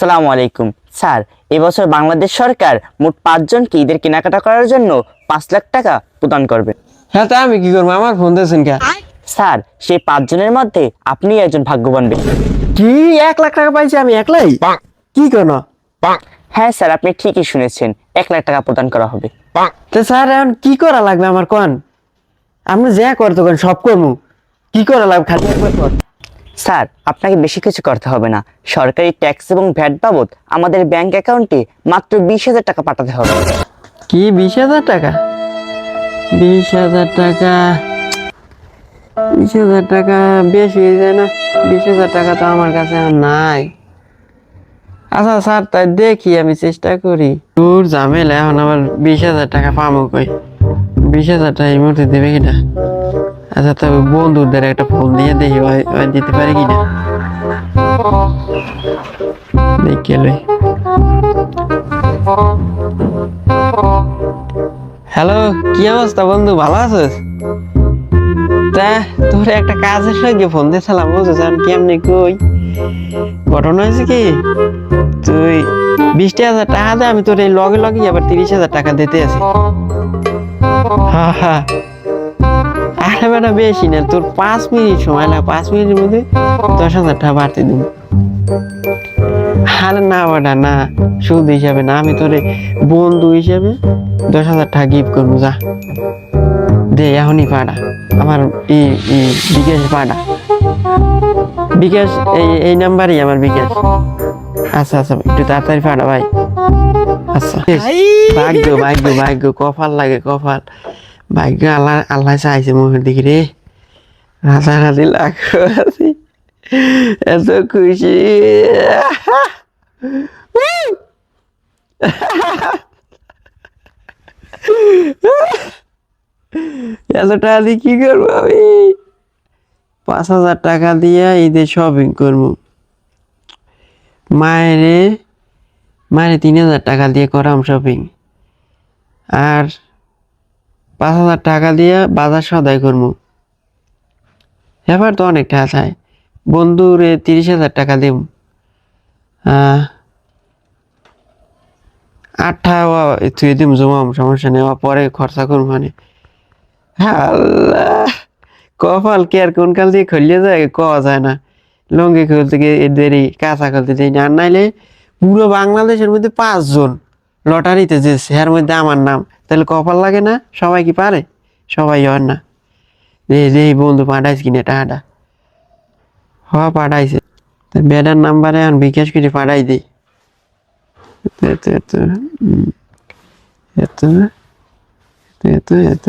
আসসালামু আলাইকুম স্যার। এবছর বাংলাদেশ সরকার মোট 5 জনকে ঈদের কেনাকাটা করার জন্য 5 লাখ টাকা প্রদান করবে। হ্যাঁ, তা আমি কি করবো? আমার ফোন দিয়েছেন কে? স্যার, সেই 5 জনের মধ্যে আপনি একজন ভাগ্যবান ব্যক্তি। কি 1 লাখ টাকা পাইছি আমি একলাই? কি কেন? হ্যাঁ স্যার, আপনি ঠিকই শুনেছেন, 1 লাখ টাকা প্রদান করা হবে। তো স্যার এখন কি করা লাগবে আমার কোন? আপনি যা করতে কোন সব করবো। কি করা লাগবে খালি একবার কর। স্যার, আপনাকে বেশি কিছু করতে হবে না। সরকারি ট্যাক্স এবং ভ্যাট বাবদ আমাদের ব্যাংক অ্যাকাউন্টে মাত্র 20,000 টাকা পাঠাতে হবে। কি 20,000 টাকা? 20,000 টাকা, 20,000 টাকা বেশি হয়ে যায় না? 20,000 টাকা তো আমার কাছে আর নাই। আচ্ছা স্যার, তাই দেখি আমি চেষ্টা করি। তোর ঝামেলা এখন আমার 20,000 টাকা পাবো কই? 20,000 টাকা এই মুহূর্তে দেবে কিনা? আচ্ছা, তবে বন্ধুদের একটা ফোন দিয়ে দেখি ওই দিতে পারে কিনা। দেখে লই। হ্যালো, কি অবস্থা বন্ধু, ভালো আছিস? তা তোর একটা কাজের সঙ্গে ফোন দিয়েছিলাম, বুঝছিস? আমি কেমনি কই, ঘটনা হয়েছে কি, তুই 20,000 টাকা দে, আমি তোর এই লগে লগে আবার 30,000 টাকা দিতে আছি। হ্যাঁ হ্যাঁ, আরে বেটা বেশি না, তোর 5 মিনিট সময় লাগে, 5 মিনিটের মধ্যে 10,000 টাকা বাড়তে দিব। আরে না বেটা না, সুদ হিসাবে না, আমি তোরে বন্ধু হিসাবে 10,000 টাকা গিফট করবো। যা দে, এখনই পাঠা আমার বিকাশ পাঠা। বিকাশ এই নাম্বারই আমার বিকাশ। আচ্ছা আচ্ছা, একটু তাড়াতাড়ি পাঠা ভাই। আচ্ছা, ভাগ্য ভাগ্য ভাগ্য, কপাল লাগে কপাল। ভাগ্য আল্লাহ আল্লাহ চাইছে মুখের দিকে রে। রাতারাতি লাগছে, এত খুশি। এত টাকা দিয়ে কি করবো আমি? 5,000 টাকা দিয়ে ঈদের শপিং করবো। মায়ের 3,000 টাকা দিয়ে করাম শপিং। আর 5,000 টাকা দিয়ে বাজার সদাই করবো। এবার তো অনেক টাকা চাই। বন্ধুরে 30,000 টাকা দেব। 8টা তুই দিম জমাম, সমস্যা নেই, পরে খরচা করবো মানে। আল্লাহ, কপাল কে আর কোন কাল দিয়ে খুললে যায় কওয়া যায় না। লঙ্গি খুলতে গিয়ে দেরি, কাঁচা খুলতে দেরি না। আর নাইলে পুরো বাংলাদেশের মধ্যে 5 জন লটারিতে যেছে, এর মধ্যে আমার নাম, তাহলে কপাল লাগে না? সবাই কি পারে? সবাই হয় না। যে বন্ধু পাঠাইছে কিনা টাকাটা? পাঠাইছে। বেডার নাম্বারে এখন বিকাশ করে পাঠাই দিই। এত এত এত এত এত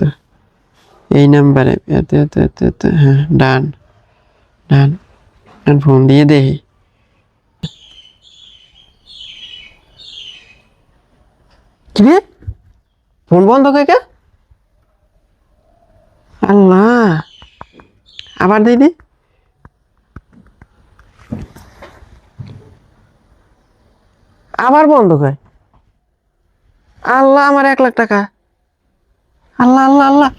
এই নাম্বারে এত এত এত এত, হ্যাঁ, ডান ডান ডান, ফোন দিয়ে দেখি। কি রে, ফোন বন্ধ করে কে? আল্লাহ, আবার দিদি, আবার বন্ধ করে। আল্লাহ, আমার 1 লাখ টাকা। আল্লাহ আল্লাহ আল্লাহ।